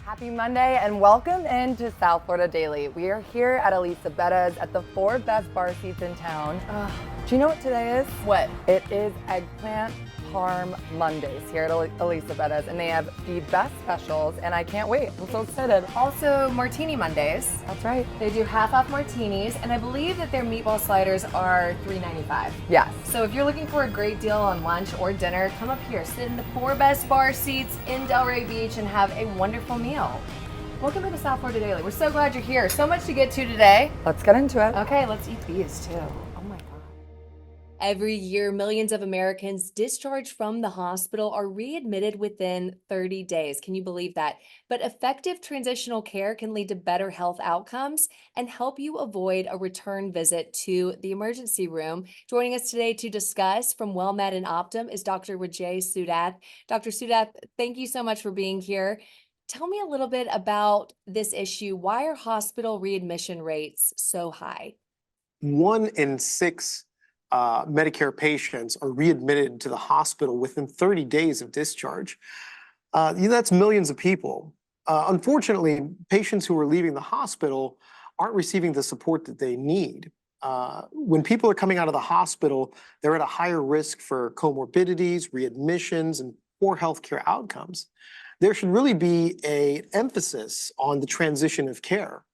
Happy Monday and welcome into South Florida Daily. We are here at Elisa Bettas at the 4 best bar seats in town. Do you know what today is? What? It is Eggplant Parm Mondays here at Elisa Bettas, and they have the best specials, and I can't wait. I'm so excited. Also, Martini Mondays. That's right. They do half-off martinis, and I believe that their meatball sliders are $3.95. Yes. So if you're looking for a great deal on lunch or dinner, come up here, sit in the 4 best bar seats in Delray Beach, and have a wonderful meal. Welcome to the South Florida Daily. We're so glad you're here. So much to get to today. Let's get into it. Okay, let's eat these too. Oh my God. Every year, millions of Americans discharged from the hospital are readmitted within 30 days. Can you believe that? But effective transitional care can lead to better health outcomes and help you avoid a return visit to the emergency room. Joining us today to discuss from WellMed and Optum is Dr. Rajay Sudath. Dr. Sudath, thank you so much for being here. Tell me a little bit about this issue. Why are hospital readmission rates so high? 1 in 6 Medicare patients are readmitted to the hospital within 30 days of discharge. That's millions of people. Unfortunately, patients who are leaving the hospital aren't receiving the support that they need. When people are coming out of the hospital, they're at a higher risk for comorbidities, readmissions, and poor healthcare outcomes. There should really be an emphasis on the transition of care.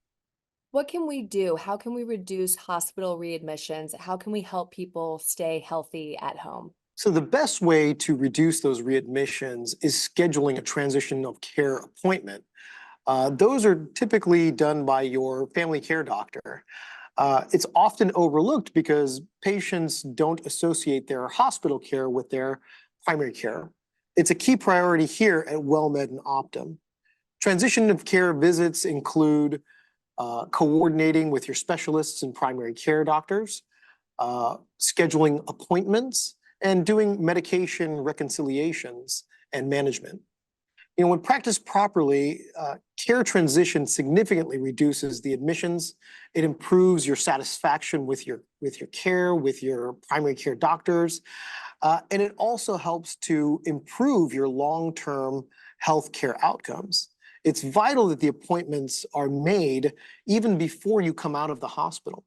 What can we do? How can we reduce hospital readmissions? How can we help people stay healthy at home? So the best way to reduce those readmissions is scheduling a transition of care appointment. Those are typically done by your family care doctor. It's often overlooked because patients don't associate their hospital care with their primary care. It's a key priority here at WellMed and Optum. Transition of care visits include coordinating with your specialists and primary care doctors, scheduling appointments, and doing medication reconciliations and management. When practiced properly, care transition significantly reduces the admissions. It improves your satisfaction with your care, with your primary care doctors, and it also helps to improve your long-term healthcare outcomes. It's vital that the appointments are made even before you come out of the hospital.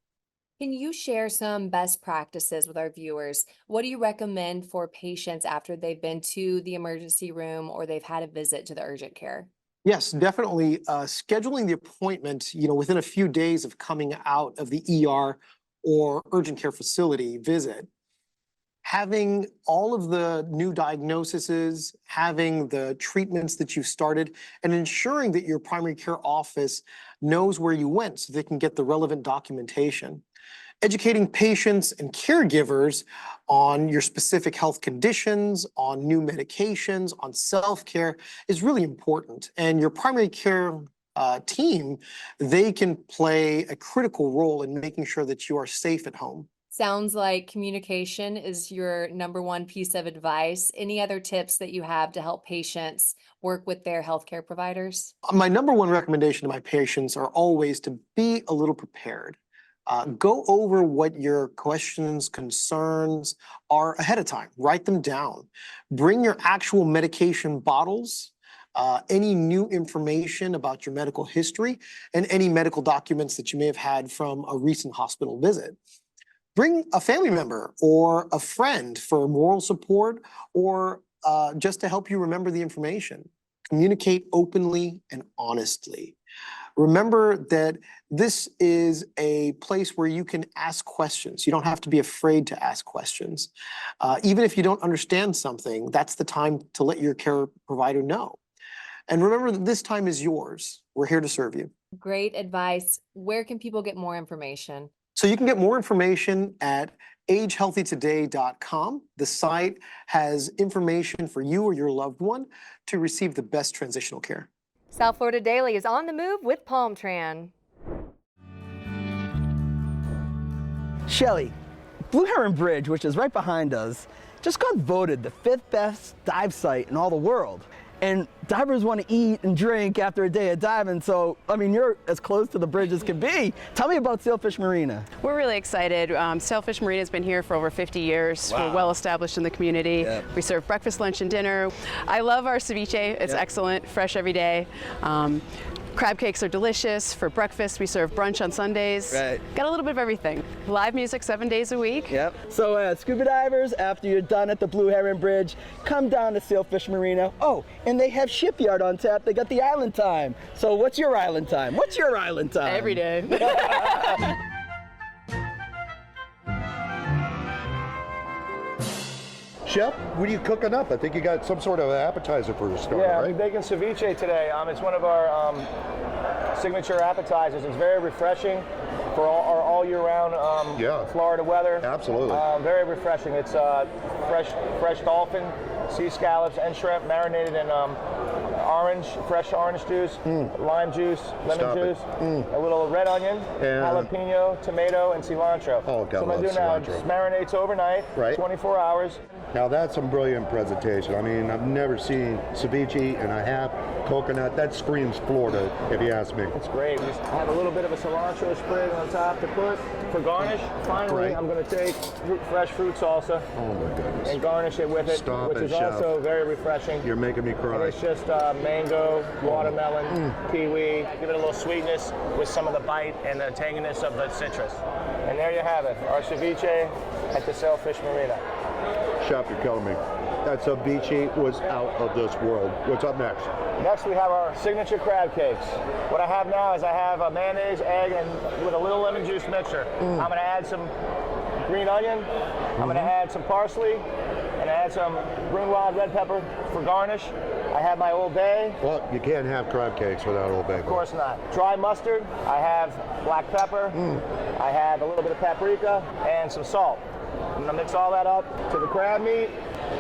Can you share some best practices with our viewers? What do you recommend for patients after they've been to the emergency room or they've had a visit to the urgent care? Yes, definitely. Scheduling the appointment, within a few days of coming out of the ER or urgent care facility visit. Having all of the new diagnoses, having the treatments that you've started, and ensuring that your primary care office knows where you went so they can get the relevant documentation. Educating patients and caregivers on your specific health conditions, on new medications, on self-care is really important. And your primary care team, they can play a critical role in making sure that you are safe at home. Sounds like communication is your #1 piece of advice. Any other tips that you have to help patients work with their healthcare providers? My #1 recommendation to my patients are always to be a little prepared. Go over what your questions, concerns are ahead of time. Write them down. Bring your actual medication bottles, any new information about your medical history, and any medical documents that you may have had from a recent hospital visit. Bring a family member or a friend for moral support or just to help you remember the information. Communicate openly and honestly. Remember that this is a place where you can ask questions. You don't have to be afraid to ask questions. Even if you don't understand something, that's the time to let your care provider know. And remember that this time is yours. We're here to serve you. Great advice. Where can people get more information? So you can get more information at agehealthytoday.com. The site has information for you or your loved one to receive the best transitional care. South Florida Daily is on the move with Palm Tran. Shelly, Blue Heron Bridge, which is right behind us, just got voted the 5th best dive site in all the world. And divers want to eat and drink after a day of diving, so, I mean, you're as close to the bridge as can be. Tell me about Sailfish Marina. We're really excited. Sailfish Marina has been here for over 50 years. Wow. We're well established in the community. Yep. We serve breakfast, lunch, and dinner. I love our ceviche. It's Yep. excellent, fresh every day. Crab cakes are delicious. For breakfast, we serve brunch on Sundays. Right. Got a little bit of everything. Live music 7 days a week. Yep. So scuba divers, after you're done at the Blue Heron Bridge, come down to Sailfish Marina. Oh, and they have Shipyard on tap. They got the island time. So what's your island time? What's your island time? Every day. Chef, what are you cooking up? I think you got some sort of appetizer for the start, Yeah, right? I'm making ceviche today. It's one of our signature appetizers. It's very refreshing for our all year round Yeah. Florida weather. Absolutely. Very refreshing. It's fresh dolphin, sea scallops, and shrimp marinated in fresh orange juice, lime juice, lemon Stop it. juice, a little red onion, And- jalapeno, tomato, and cilantro. Oh, So God, what I love do now, cilantro. just marinates overnight, Right. 24 hours. Now that's some brilliant presentation. I mean, I've never seen ceviche and I have coconut. That screams Florida, if you ask me. It's great. We just have a little bit of a cilantro sprig on top to put for garnish. Finally, Right. I'm going to take fresh fruit salsa Oh my goodness. and garnish it with it, Stop which it, is Chef. also very refreshing. You're making me And cry. it's just mango, watermelon, kiwi. Give it a little sweetness with some of the bite and the tanginess of the citrus. And there you have it, our ceviche at the Sailfish Marina. Chef, you're killing me. That ceviche was out of this world. What's up next? Next, we have our signature crab cakes. What I have now is I have a mayonnaise, egg, and with a little lemon juice mixture. I'm going to add some green onion. I'm going to add some parsley, and add some green wild red pepper for garnish. I have my Old Bay. Well, you can't have crab cakes without Old Bay. Of course not. Dry mustard. I have black pepper. I have a little bit of paprika and some salt. I'm going to mix all that up to the crab meat.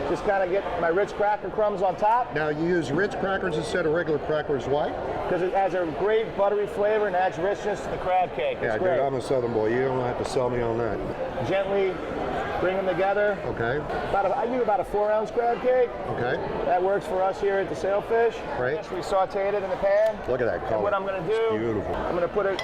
Just kind of get my Ritz cracker crumbs on top. Now you use Ritz crackers instead of regular crackers. Why? Because it has a great buttery flavor and adds richness to the crab cake. Yeah, It's dude, great. I'm a Southern boy. You don't have to sell me on that. Gently bring them together. Okay. I do about a 4-ounce crab cake. Okay. That works for us here at the Sailfish. Right. Next, we sauteed it in the pan. Look at that color. And what I'm going to It's do, beautiful. I'm going to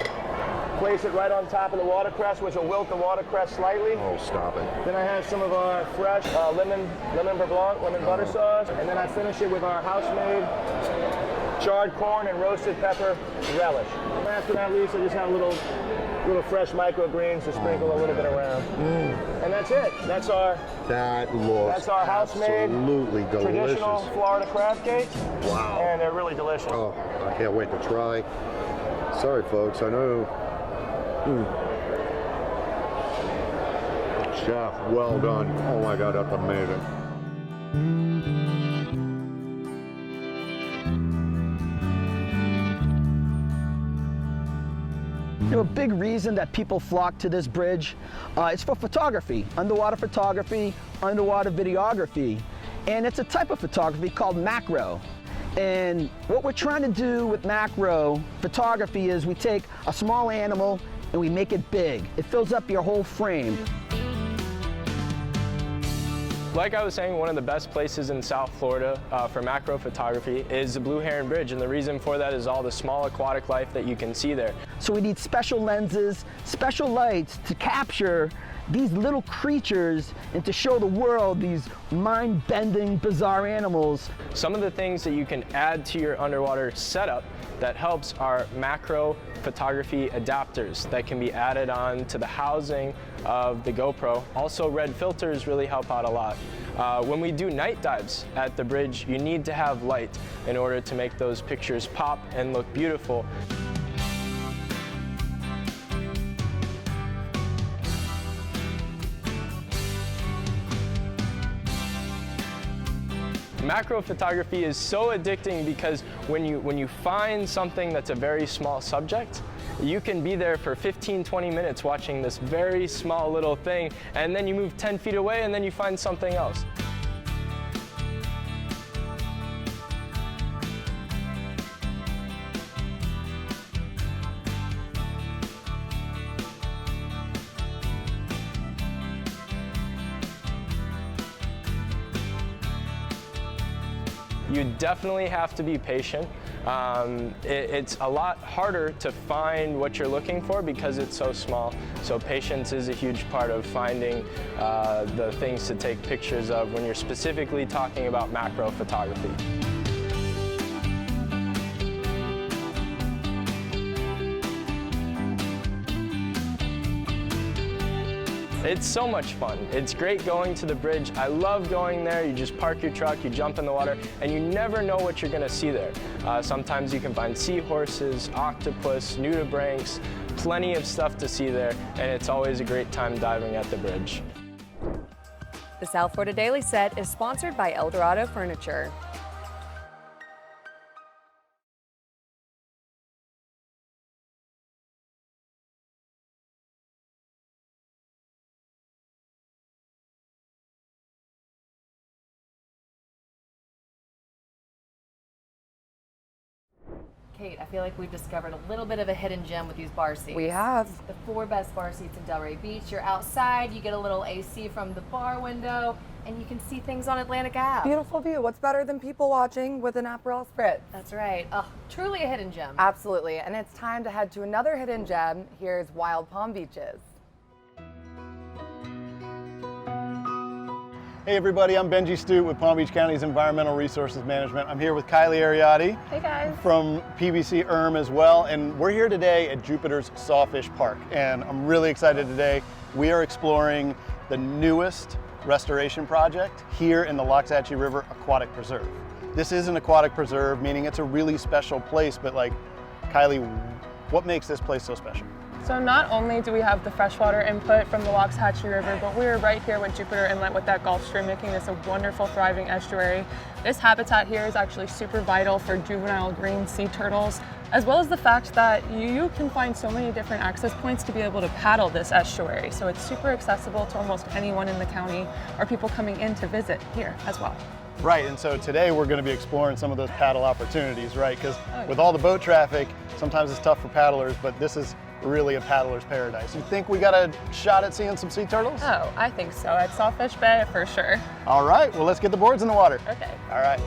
place it right on top of the watercress, which will wilt the watercress slightly. Oh, stop it. Then I have some of our fresh lemon beurre blanc, lemon butter sauce, and then I finish it with our house-made charred corn and roasted pepper relish. Last but not least, I just have a little fresh microgreens to sprinkle a little bit around. And that's it. That's our That's our house-made, absolutely delicious. traditional Florida crab cake. Wow. And they're really delicious. Oh, I can't wait to try. Sorry, folks. I know. Chef, well done. Oh my God, that's amazing. You know, a big reason that people flock to this bridge is for photography, underwater videography, and it's a type of photography called macro. And what we're trying to do with macro photography is we take a small animal and we make it big. It fills up your whole frame. Like I was saying, one of the best places in South Florida for macro photography is the Blue Heron Bridge, and the reason for that is all the small aquatic life that you can see there. So we need special lenses, special lights to capture these little creatures and to show the world these mind-bending, bizarre animals. Some of the things that you can add to your underwater setup that helps are macro photography adapters that can be added on to the housing of the GoPro. Also, red filters really help out a lot. When we do night dives at the bridge, you need to have light in order to make those pictures pop and look beautiful. Macro photography is so addicting because when you find something that's a very small subject, you can be there for 15-20 minutes watching this very small little thing, and then you move 10 feet away and then you find something else. You definitely have to be patient. It's a lot harder to find what you're looking for because it's so small. So patience is a huge part of finding the things to take pictures of when you're specifically talking about macro photography. It's so much fun. It's great going to the bridge. I love going there. You just park your truck, you jump in the water, and you never know what you're gonna see there. Sometimes you can find seahorses, octopus, nudibranchs, plenty of stuff to see there, and it's always a great time diving at the bridge. The South Florida Daily Set is sponsored by Eldorado Furniture. Kate, I feel like we've discovered a little bit of a hidden gem with these bar seats. We have. The 4 best bar seats in Delray Beach. You're outside, you get a little AC from the bar window, and you can see things on Atlantic Ave. Beautiful view. What's better than people watching with an Aperol Spritz? That's right. Truly a hidden gem. Absolutely. And it's time to head to another hidden gem. Here's Wild Palm Beaches. Hey everybody, I'm Benji Stute with Palm Beach County's Environmental Resources Management. I'm here with Kylie Ariotti. Hey guys. From PBC ERM as well, and we're here today at Jupiter's Sawfish Park, and I'm really excited today. We are exploring the newest restoration project here in the Loxahatchee River Aquatic Preserve. This is an aquatic preserve, meaning it's a really special place, but like, Kylie, what makes this place so special? So not only do we have the freshwater input from the Loxahatchee River, but we're right here with Jupiter Inlet with that Gulf Stream, making this a wonderful, thriving estuary. This habitat here is actually super vital for juvenile green sea turtles, as well as the fact that you can find so many different access points to be able to paddle this estuary. So it's super accessible to almost anyone in the county or people coming in to visit here as well. Right, and so today we're going to be exploring some of those paddle opportunities, right? Because with all the boat traffic, sometimes it's tough for paddlers, but this is really a paddler's paradise. You think we got a shot at seeing some sea turtles? Oh, I think so. At Sawfish Bay, for sure. All right, well, let's get the boards in the water. Okay. All right.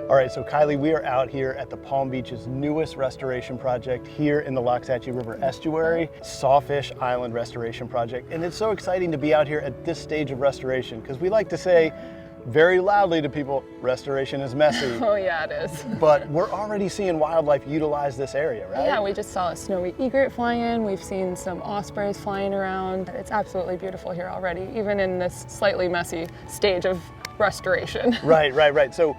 All right, so Kylie, we are out here at the Palm Beach's newest restoration project here in the Loxahatchee River Estuary, Sawfish Island Restoration Project. And it's so exciting to be out here at this stage of restoration because we like to say very loudly to people, restoration is messy. Oh yeah, it is. But we're already seeing wildlife utilize this area, right? Yeah, we just saw a snowy egret fly in. We've seen some ospreys flying around. It's absolutely beautiful here already, even in this slightly messy stage of restoration. Right. So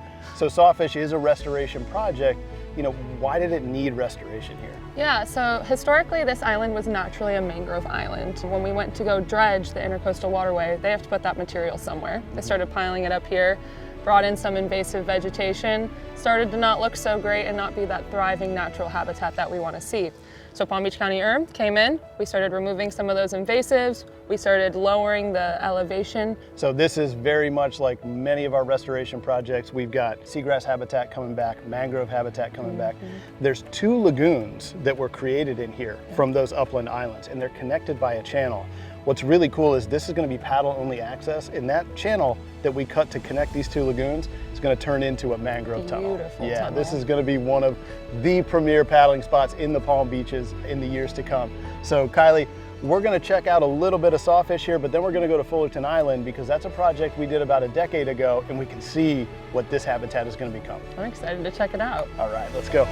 Sawfish is a restoration project. You know, why did it need restoration here? Yeah, so historically this island was naturally a mangrove island. When we went to go dredge the Intercoastal Waterway, they have to put that material somewhere. They started piling it up here, brought in some invasive vegetation, started to not look so great and not be that thriving natural habitat that we want to see. So Palm Beach County ERM came in, we started removing some of those invasives, we started lowering the elevation. So this is very much like many of our restoration projects. We've got seagrass habitat coming back, mangrove habitat coming back. There's 2 lagoons that were created in here from those upland islands, and they're connected by a channel. What's really cool is this is going to be paddle-only access, and that channel that we cut to connect these 2 lagoons is going to turn into a mangrove tunnel. Beautiful Yeah, tunnel. this is going to be one of the premier paddling spots in the Palm Beaches in the years to come. So Kylie, we're going to check out a little bit of Sawfish here, but then we're going to go to Fullerton Island because that's a project we did about a decade ago, and we can see what this habitat is going to become. I'm excited to check it out. All right, let's go.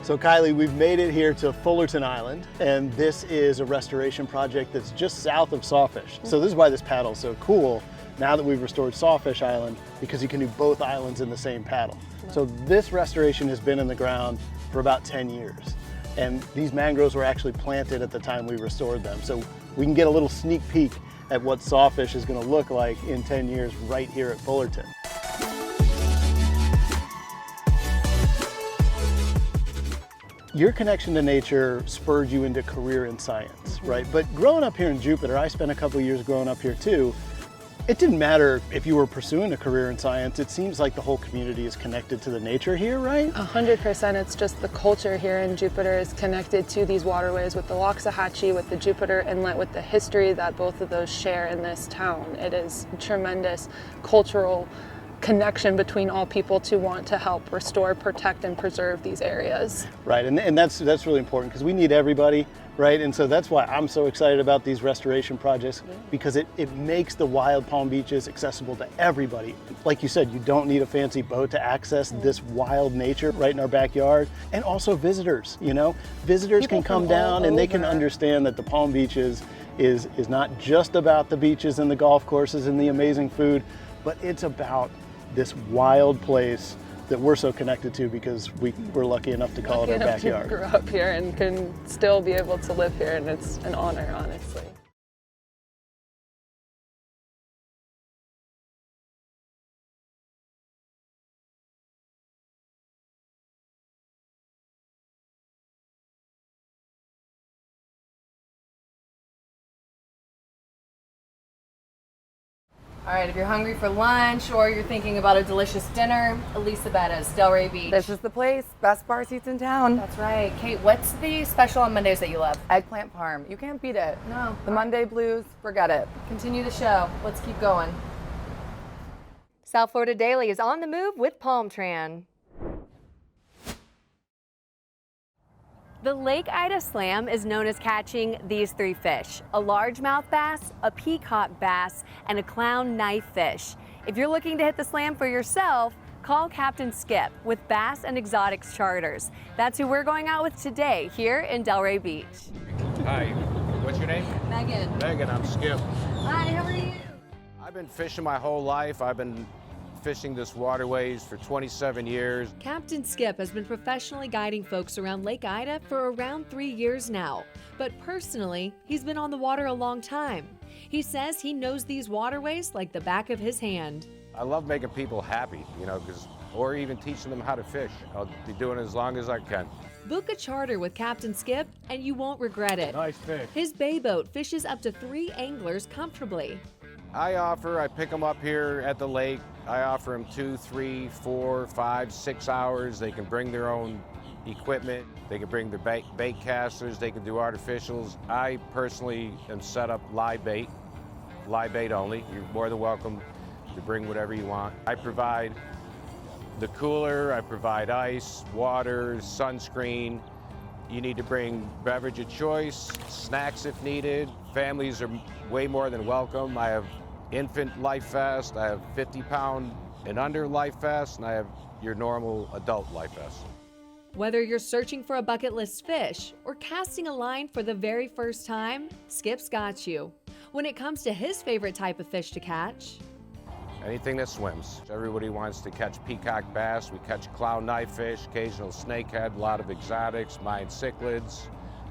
So Kylie, we've made it here to Fullerton Island, and this is a restoration project that's just south of Sawfish. So this is why this paddle is so cool now that we've restored Sawfish Island, because you can do both islands in the same paddle. So this restoration has been in the ground for about 10 years. And these mangroves were actually planted at the time we restored them. So we can get a little sneak peek at what Sawfish is gonna look like in 10 years right here at Fullerton. your connection to nature spurred you into career in science, right? But growing up here in Jupiter, I spent a couple years growing up here too. It didn't matter if you were pursuing a career in science. It seems like the whole community is connected to the nature here, right? 100%. It's just the culture here in Jupiter is connected to these waterways with the Waxahachie, with the Jupiter Inlet, with the history that both of those share in this town. It is a tremendous cultural connection between all people to want to help restore, protect, and preserve these areas. Right, and that's really important because we need everybody, right? And so that's why I'm so excited about these restoration projects, because it makes the wild Palm Beaches accessible to everybody. Like you said, you don't need a fancy boat to access this wild nature right in our backyard. And also visitors, you know? Visitors People can come from down all and they can over. understand that the Palm Beaches is not just about the beaches and the golf courses and the amazing food, but it's about this wild place that we're so connected to because we're lucky enough to call it our backyard. Grew up here and can still be able to live here, and it's an honor, honestly. All right, if you're hungry for lunch or you're thinking about a delicious dinner, Elisa Bettas, Delray Beach. This is the place. Best bar seats in town. That's right. Kate, what's the special on Mondays that you love? Eggplant parm. You can't beat it. No. The Monday blues, forget it. Continue the show. Let's keep going. South Florida Daily is on the move with Palm Tran. The Lake Ida Slam is known as catching these three fish: a largemouth bass, a peacock bass, and a clown knife fish. If you're looking to hit the slam for yourself, call Captain Skip with Bass and Exotics Charters. That's who we're going out with today here in Delray Beach. Hi, what's your name? Megan. Megan, I'm Skip. Hi, how are you? I've been fishing my whole life. I've been fishing this waterways for 27 years. Captain Skip has been professionally guiding folks around Lake Ida for around 3 years now. But personally, he's been on the water a long time. He says he knows these waterways like the back of his hand. I love making people happy, you know, or even teaching them how to fish. I'll be doing it as long as I can. Book a charter with Captain Skip and you won't regret it. Nice fish. His bay boat fishes up to 3 anglers comfortably. I pick them up here at the lake. I offer them 2, 3, 4, 5, 6 hours. They can bring their own equipment. They can bring their bait casters. They can do artificials. I personally am set up live bait only. You're more than welcome to bring whatever you want. I provide the cooler, I provide ice, water, sunscreen. You need to bring beverage of choice, snacks if needed. Families are way more than welcome. I have infant life vest, I have 50-pound and under life vest, and I have your normal adult life vest. Whether you're searching for a bucket list fish or casting a line for the very first time, Skip's got you. When it comes to his favorite type of fish to catch, Anything that swims. Everybody wants to catch peacock bass. We catch clown knifefish, occasional snakehead, a lot of exotics, Mayan cichlids.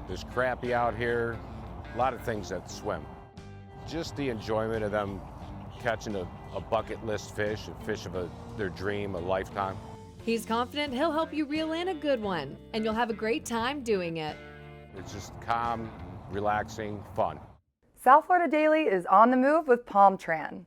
There's crappie out here, a lot of things that swim. Just the enjoyment of them catching a bucket list fish, a fish of their dream, a lifetime. he's confident he'll help you reel in a good one, and you'll have a great time doing it. It's just calm, relaxing, fun. South Florida Daily is on the move with Palm Tran.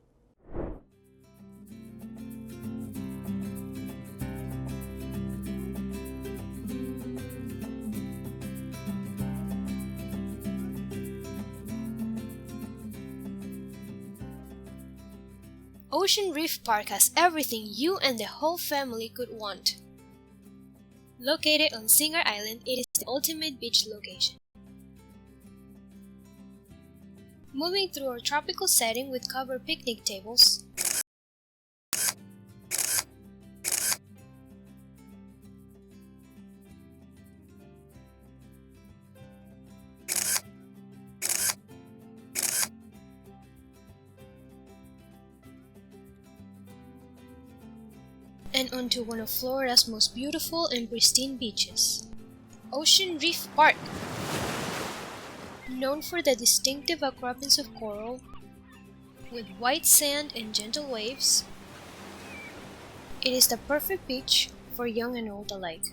Ocean Reef Park has everything you and the whole family could want. Located on Singer Island, it is the ultimate beach location. Moving through our tropical setting with covered picnic tables, and onto one of Florida's most beautiful and pristine beaches, Ocean Reef Park. Known for the distinctive outcroppings of coral, with white sand and gentle waves, it is the perfect beach for young and old alike.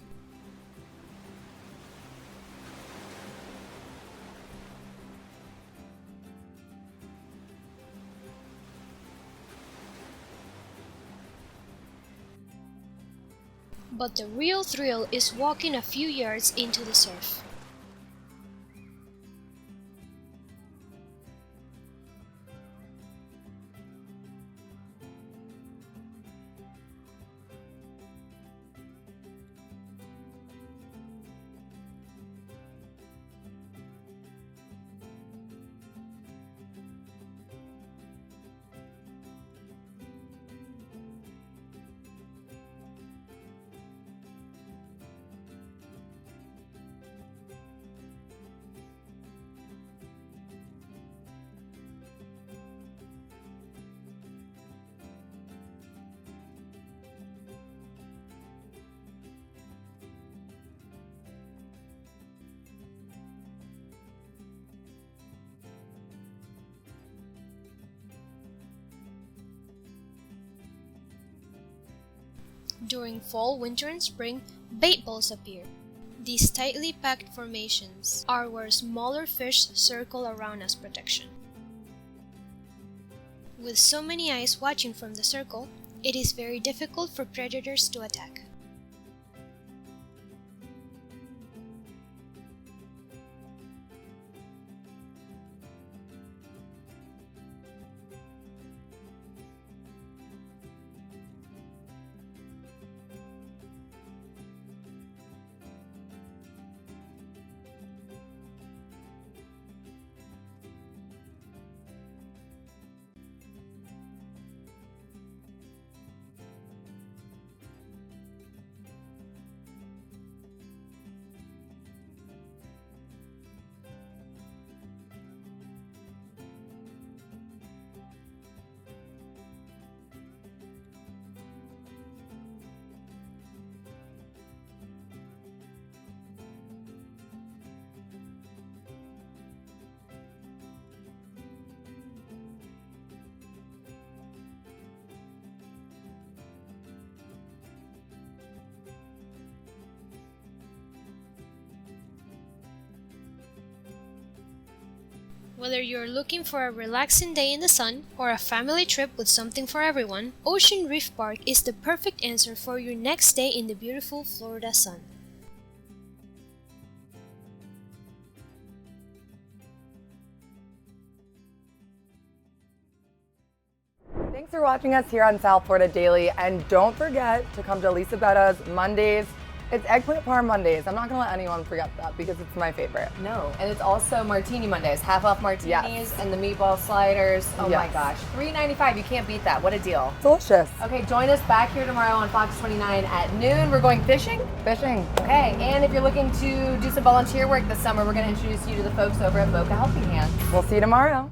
But the real thrill is walking a few yards into the surf. During fall, winter, and spring, bait balls appear. These tightly packed formations are where smaller fish circle around as protection. With so many eyes watching from the circle, it is very difficult for predators to attack. Whether you're looking for a relaxing day in the sun or a family trip with something for everyone, Ocean Reef Park is the perfect answer for your next stay in the beautiful Florida sun. Thanks for watching us here on South Florida Daily, and don't forget to come to Elisabetta's Mondays. It's Eggplant Parm Mondays. I'm not gonna let anyone forget that because it's my favorite. No, and it's also Martini Mondays, half off martinis and the meatball sliders. Oh my gosh, $3.95, you can't beat that. What a deal. Delicious. Okay, join us back here tomorrow on Fox 29 at noon. We're going fishing? Fishing. Okay, and if you're looking to do some volunteer work this summer, we're gonna introduce you to the folks over at Boca Helping Hands. We'll see you tomorrow.